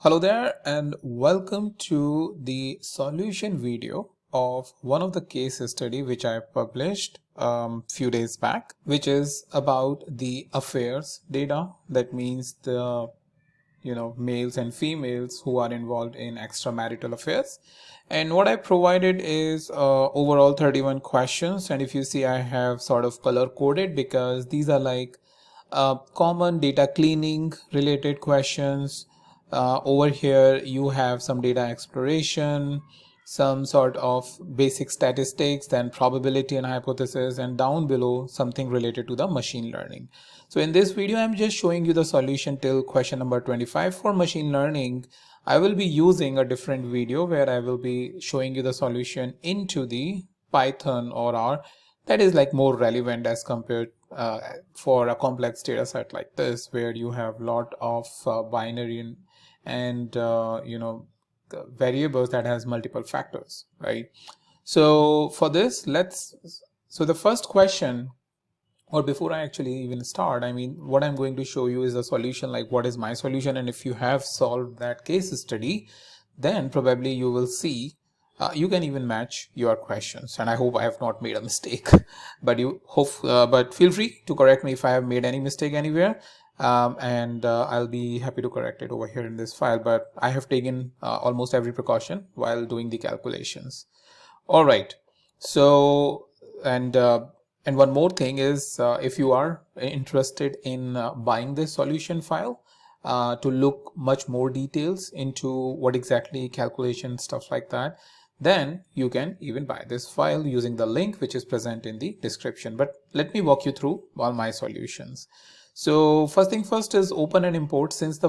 Hello there and welcome to the solution video of one of the case study which I published few days back, which is about the affairs data. That means the males and females who are involved in extramarital affairs. And what I provided is overall 31 questions, and if you see, I have sort of color coded because these are like common data cleaning related questions. Over here you have some data exploration, some sort of basic statistics, then probability and hypothesis, and down below something related to the machine learning. So in this video I'm just showing you the solution till question number 25. For machine learning I will be using a different video where I will be showing you the solution into the Python or R, that is like more relevant as compared for a complex data set like this, where you have lot of binary and variables that has multiple factors, right? So for this, so the first question, or before I actually even start, what I'm going to show you is a solution, like what is my solution, and if you have solved that case study, then probably you will see you can even match your questions, and I hope I have not made a mistake. But feel free to correct me if I have made any mistake anywhere, and I'll be happy to correct it over here in this file. But I have taken almost every precaution while doing the calculations. All right. So and one more thing is, if you are interested in buying this solution file to look much more details into what exactly calculation stuff like that, then you can even buy this file using the link which is present in the description. But let me walk you through all my solutions. So first thing first is open and import. Since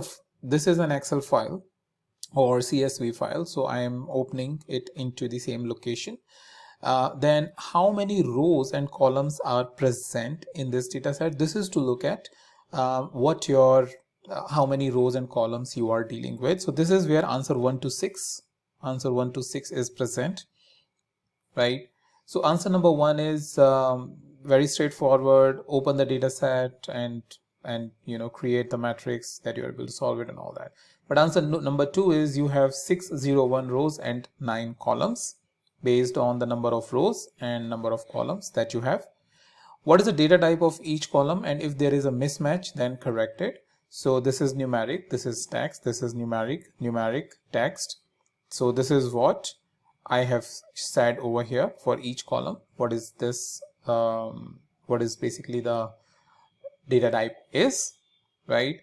this is an Excel file or CSV file, so I am opening it into the same location. Then how many rows and columns are present in this data set? This is to look at how many rows and columns you are dealing with. So this is where answer 1 to 6 is present, right? So answer number 1 is very straightforward. Open the data set and create the matrix that you're able to solve it and all that. But answer number 2 is you have 601 rows and 9 columns based on the number of rows and number of columns that you have. What is the data type of each column, and if there is a mismatch, then correct it. So this is numeric, this is text, this is numeric, text. So this is what I have said over here for each column. What is this? What is basically the data type is, right?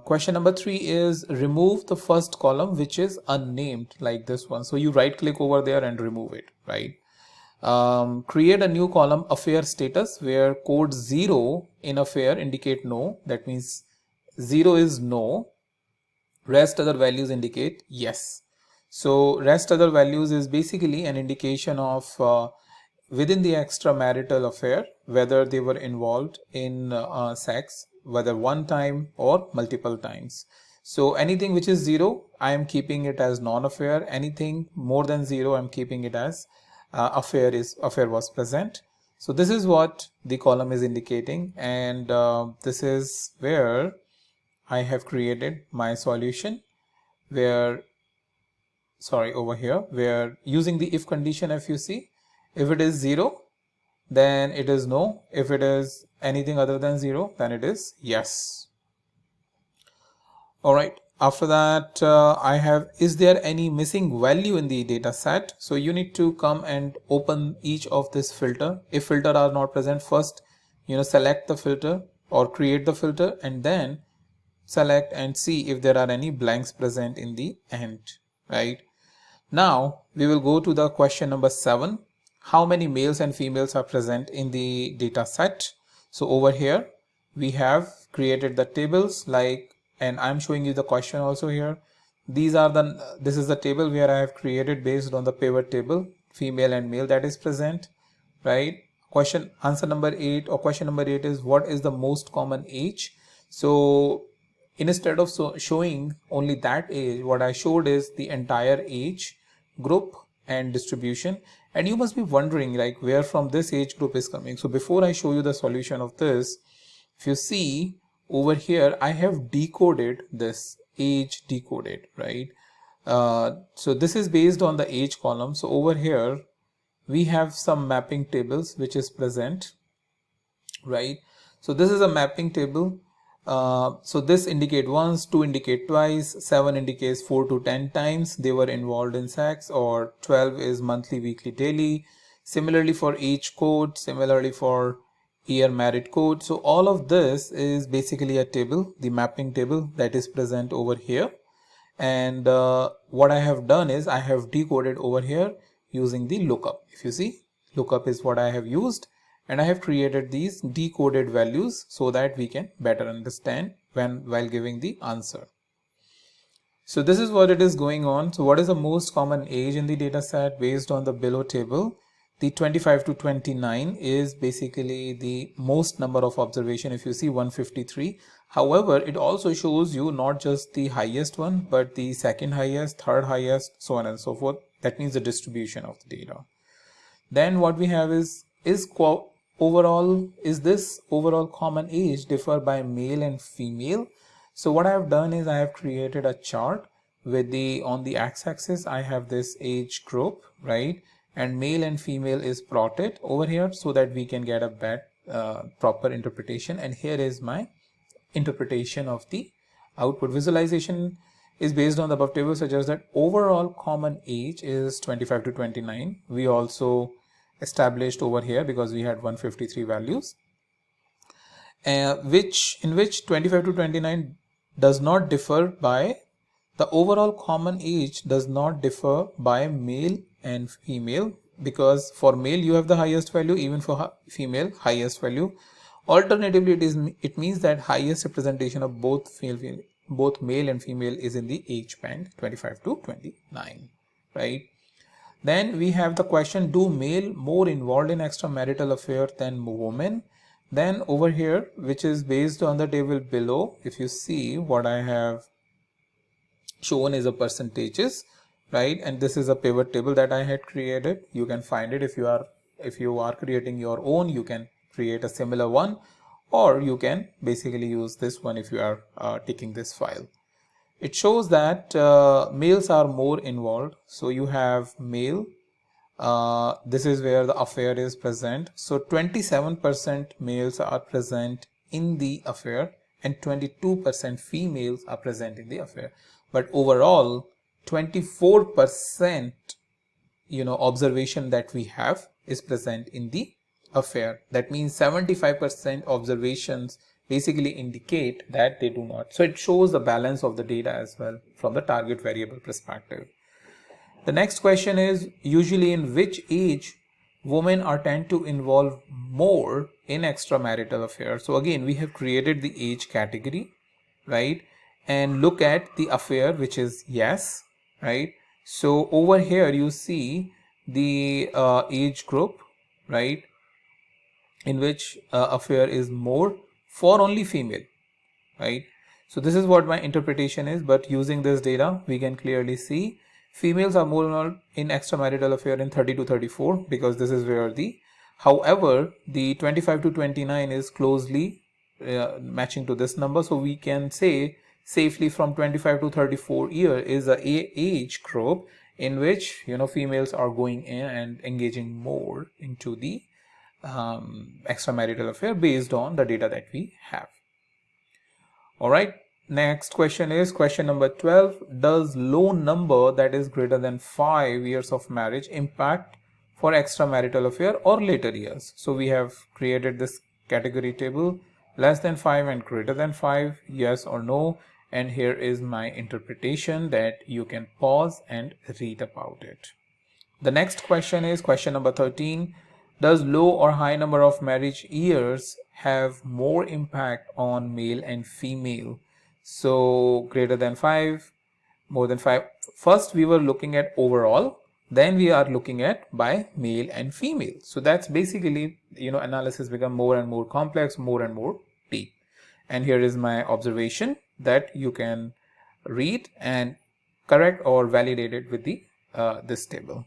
Question number 3 is remove the first column which is unnamed, like this one. So you right click over there and remove it, right? Create a new column, affair status, where code 0 in affair indicate no. That means 0 is no, rest other values indicate yes. So rest other values is basically an indication of within the extramarital affair whether they were involved in sex, whether one time or multiple times. So anything which is 0, I am keeping it as non-affair. Anything more than 0, I'm keeping it as affair was present. So this is what the column is indicating, and this is where I have created my solution, where over here, where using the if condition, if you see, if it is 0, then it is no. If it is anything other than 0, then it is yes. All right. After that, I have, is there any missing value in the data set? So you need to come and open each of this filter. If filter are not present, first, select the filter or create the filter, and then select and see if there are any blanks present in the end, right? Now we will go to the question number 7. How many males and females are present in the data set? So over here we have created the tables, and I'm showing you the question also here. This is the table where I have created based on the pivot table, female and male that is present, right? Answer number 8, or question number 8 is what is the most common age? So instead of showing only that age, what I showed is the entire age group and distribution. And you must be wondering, like, where from this age group is coming. So before I show you the solution of this, if you see over here, I have decoded this age decoded, right? So this is based on the age column. So over here we have some mapping tables which is present, right? So this is a mapping table. So this indicate once, 2 indicate twice, 7 indicates 4 to 10 times they were involved in sex, or 12 is monthly, weekly, daily. Similarly for age code, similarly for year married code. So all of this is basically a table, the mapping table that is present over here. And what I have done is I have decoded over here using the lookup. If you see, lookup is what I have used, and I have created these decoded values so that we can better understand while giving the answer. So this is what it is going on. So what is the most common age in the data set based on the below table? The 25 to 29 is basically the most number of observation. If you see 153, however, it also shows you not just the highest one, but the second highest, third highest, so on and so forth. That means the distribution of the data. Then what we have is this overall common age differ by male and female? So what I have done is I have created a chart with on the x-axis I have this age group, right? And male and female is plotted over here so that we can get a proper interpretation. And here is my interpretation of the output. Visualization is based on the above table, suggests that overall common age is 25 to 29. We also established over here because we had 153 values, in which 25 to 29 does not differ by the overall common age does not differ by male and female, because for male you have the highest value, even for female highest value. Alternatively, it means that highest representation of both male and female is in the age band 25 to 29, right? Then we have the question, do male more involved in extramarital affair than women? Then over here, which is based on the table below, if you see what I have shown is a percentages, right? And this is a pivot table that I had created. You can find it if you are creating your own. You can create a similar one, or you can basically use this one if you are taking this file. It shows that males are more involved. So you have male, this is where the affair is present. So 27% males are present in the affair and 22% females are present in the affair. But overall 24% observation that we have is present in the affair. That means 75% observations basically indicate that they do not. So it shows the balance of the data as well from the target variable perspective. The next question is, usually in which age women are tend to involve more in extramarital affairs? So again, we have created the age category, right? And look at the affair, which is yes, right? So over here you see the age group, right, in which affair is more for only female, right? So this is what my interpretation is, but using this data we can clearly see females are more involved in extramarital affair in 30 to 34, because this is where however the 25 to 29 is closely matching to this number. So we can say safely from 25 to 34 year is a age group in which females are going in and engaging more into the extramarital affair based on the data that we have. All right, next question is question number 12. Does low number that is greater than 5 years of marriage impact for extramarital affair or later years? So we have created this category table, less than 5 and greater than 5, yes or no. And here is my interpretation that you can pause and read about it. The next question is question number 13. Does low or high number of marriage years have more impact on male and female? So greater than 5, more than 5. First we were looking at overall, then we are looking at by male and female. So that's basically, analysis become more and more complex, more and more deep. And here is my observation that you can read and correct or validate it with the this table.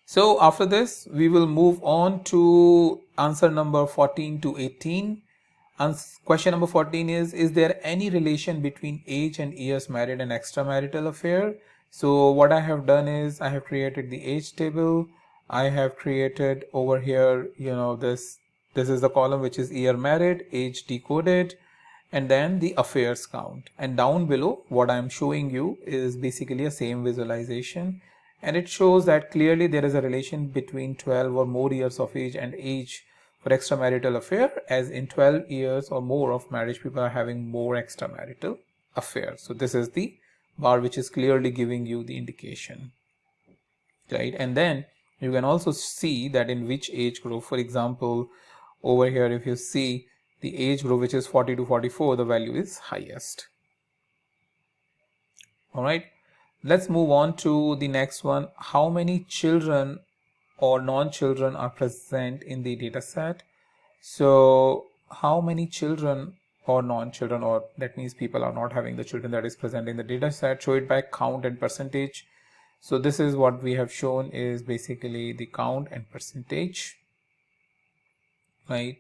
So after this we will move on to answer number 14 to 18. Question number 14 is there any relation between age and years married and extramarital affair? So what I have done is I have created the age table. I have created over here, this is the column which is year married, age decoded, and then the affairs count. And down below, what I'm showing you is basically a same visualization, and it shows that clearly there is a relation between 12 or more years of age and age for extramarital affair, as in 12 years or more of marriage, people are having more extramarital affairs. So this is the bar which is clearly giving you the indication, right? And then you can also see that in which age group. For example, over here, if you see the age group which is 40 to 44, the value is highest. All right, let's move on to the next one. How many children or non-children are present in the data set? So how many children or non-children, or that means people are not having the children, that is present in the data set? Show it by count and percentage. So this is what we have shown, is basically the count and percentage, right?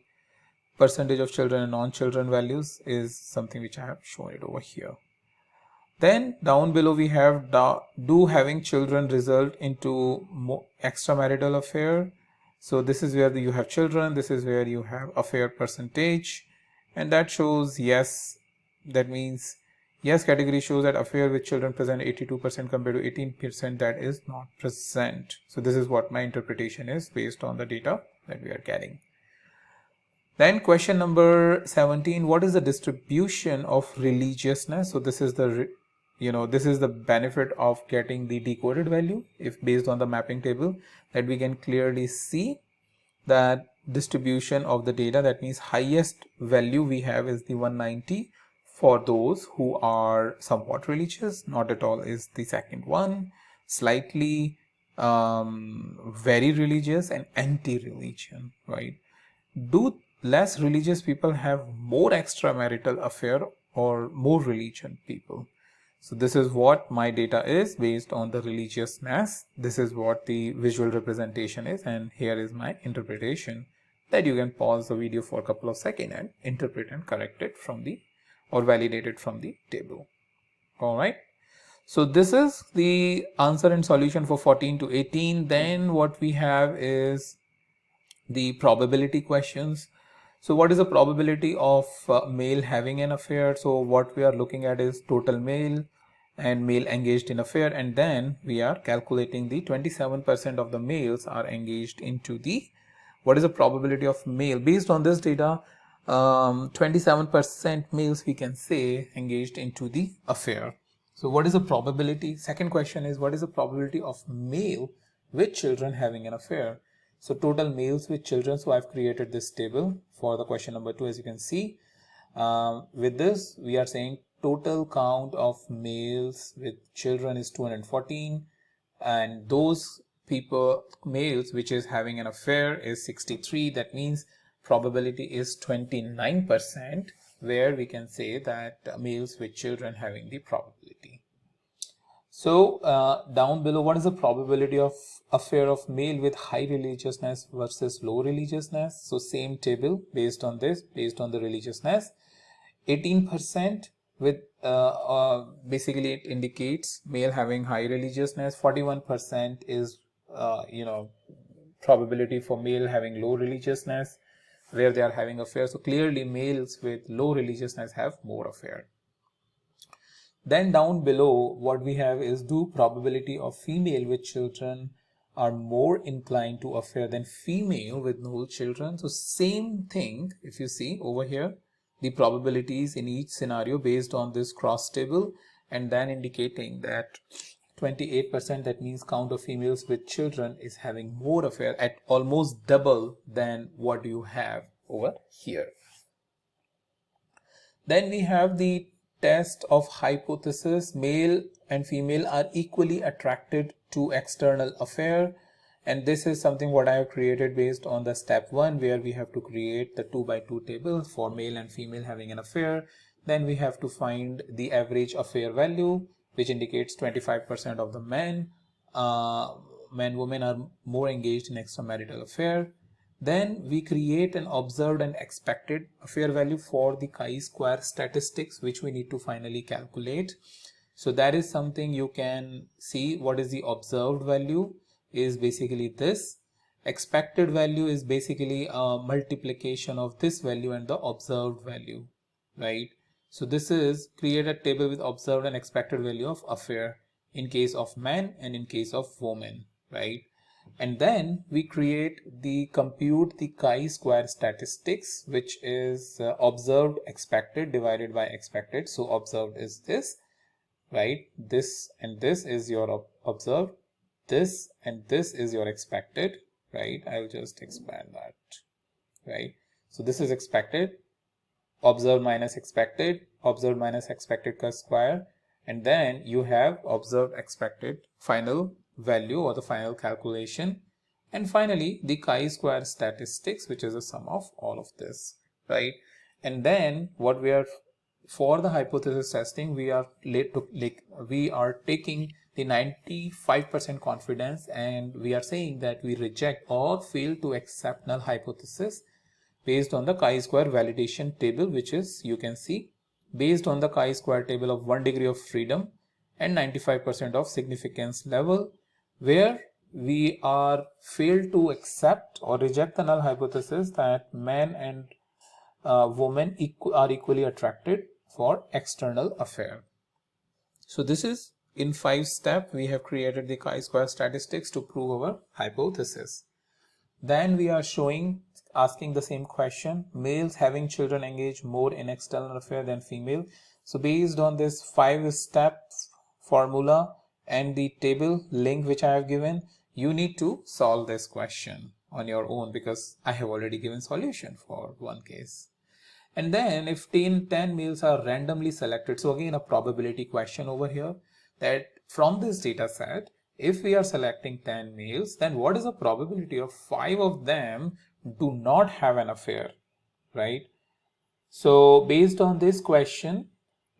Percentage of children and non-children values is something which I have shown it over here. Then down below we have do having children result into extramarital affair. So this is where you have children, this is where you have affair percentage, and that shows yes. That means yes category shows that affair with children present 82% compared to 18% that is not present. So this is what my interpretation is based on the data that we are getting. Then question number 17, what is the distribution of religiousness? So this is the this is the benefit of getting the decoded value. If based on the mapping table, that we can clearly see that distribution of the data, that means highest value we have is the 190 for those who are somewhat religious, not at all is the second one, slightly very religious, and anti-religion, right? Do less religious people have more extramarital affair or more religion people? So this is what my data is based on the religiousness. This is what the visual representation is, and here is my interpretation, that you can pause the video for a couple of seconds and interpret and correct it from the, or validate it from the table. All right. So this is the answer and solution for 14 to 18. Then what we have is the probability questions. So what is the probability of male having an affair? So what we are looking at is total male and male engaged in affair, and then we are calculating the 27% of the males are engaged into the, what is the probability of male based on this data? 27% males we can say engaged into the affair. So what is the probability? Second question is, what is the probability of male with children having an affair? So total males with children. So I've created this table for the question number 2. As you can see, with this we are saying total count of males with children is 214, and those people, males which is having an affair, is 63. That means probability is 29%, where we can say that males with children having the probability. So down below, what is the probability of affair of male with high religiousness versus low religiousness? So same table based on this, based on the religiousness. 18% with basically it indicates male having high religiousness. 41% is probability for male having low religiousness, where they are having affair. So clearly males with low religiousness have more affair. Then down below what we have is, do probability of female with children are more inclined to affair than female with no children? So same thing, if you see over here, the probabilities in each scenario based on this cross table, and then indicating that 28%, that means count of females with children, is having more affair at almost double than what you have over here. Then we have the test of hypothesis. Male and female are equally attracted to external affair, and this is something what I have created based on the step 1, where we have to create the 2x2 table for male and female having an affair. Then we have to find the average affair value, which indicates 25% of the women are more engaged in extramarital affair. Then we create an observed and expected affair value for the chi-square statistics, which we need to finally calculate. So that is something you can see. What is the observed value is basically this. Expected value is basically a multiplication of this value and the observed value, right? So this is create a table with observed and expected value of affair in case of men and in case of women, right? And then we compute the chi-square statistics, which is observed expected divided by expected. So observed is this, right? This and this is your observed, this and this is your expected, right? I'll just expand that, right? So this is expected, observed minus expected chi-square, and then you have observed expected final value or the final calculation, and finally the chi-square statistics, which is a sum of all of this, right? And then what we are, for the hypothesis testing, we are taking the 95% confidence, and we are saying that we reject or fail to accept null hypothesis based on the chi-square validation table, which is, you can see, based on the chi-square table of 1 degree of freedom and 95% of significance level, where we are failed to accept or reject the null hypothesis that men and women are equally attracted for external affair. So this is, in 5 steps we have created the chi-square statistics to prove our hypothesis. Then we are asking the same question: males having children engage more in external affair than female. So based on this 5-step formula and the table link which I have given, you need to solve this question on your own, because I have already given solution for one case. And then if 10 males are randomly selected, so again a probability question over here, that from this data set, if we are selecting 10 males, then what is the probability of 5 of them do not have an affair, right? So based on this question,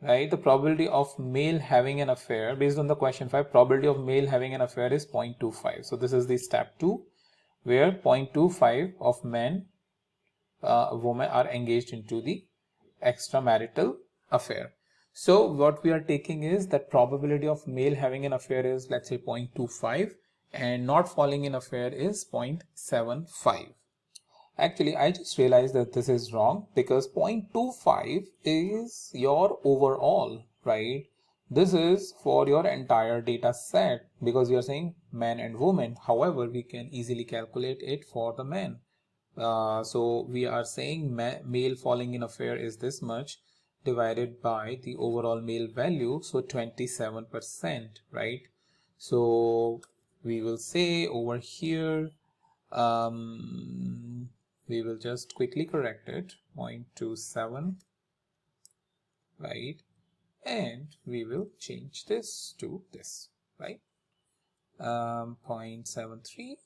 right, the probability of male having an affair, based on the question 5, probability of male having an affair is 0.25. So this is the step 2, where 0.25 of men, women are engaged into the extramarital affair. So what we are taking is that probability of male having an affair is, let's say, 0.25, and not falling in affair is 0.75. Actually, I just realized that this is wrong, because 0.25 is your overall, right? This is for your entire data set, because you are saying men and women. However, we can easily calculate it for the men. So we are saying male falling in affair is this much divided by the overall male value, so 27%, right? So we will say over here, we will just quickly correct it, 0.27, right? And we will change this to this, right? 0.73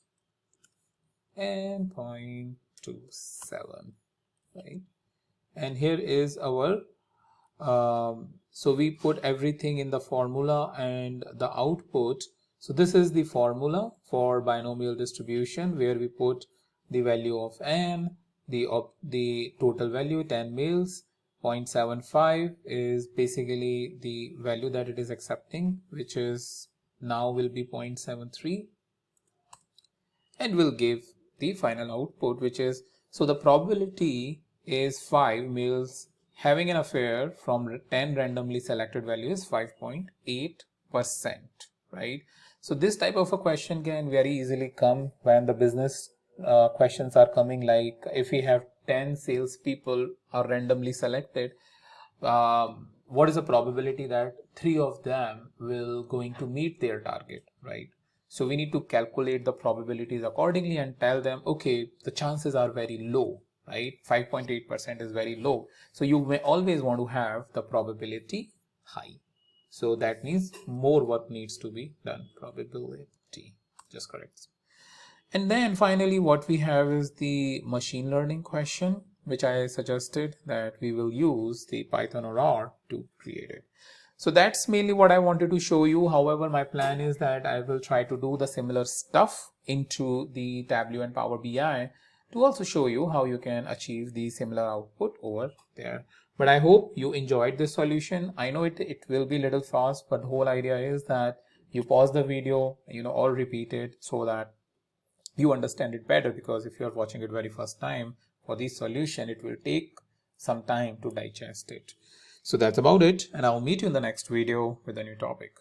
and 0.27, right? And here is our so we put everything in the formula and the output. So this is the formula for binomial distribution, where we put the value of n, the total value 10 males, 0.75 is basically the value that it is accepting, which is now will be 0.73, and will give the final output, which is, so the probability is 5 males having an affair from 10 randomly selected values, 5.8%, right? So this type of a question can very easily come when the business questions are coming, like if we have 10 salespeople are randomly selected, what is the probability that 3 of them will going to meet their target, right? So we need to calculate the probabilities accordingly and tell them, okay, the chances are very low, right? 5.8% is very low. So you may always want to have the probability high. So that means more work needs to be done. Probability, just correct. And then finally what we have is the machine learning question, which I suggested that we will use the Python or R to create it. So that's mainly what I wanted to show you. However, my plan is that I will try to do the similar stuff into the Tableau and Power BI, to also show you how you can achieve the similar output over there. But I hope you enjoyed this solution. I know it will be a little fast, but the whole idea is that you pause the video, or repeat it so that you understand it better, because if you are watching it very first time for this solution, it will take some time to digest it. So that's about it, and I'll meet you in the next video with a new topic.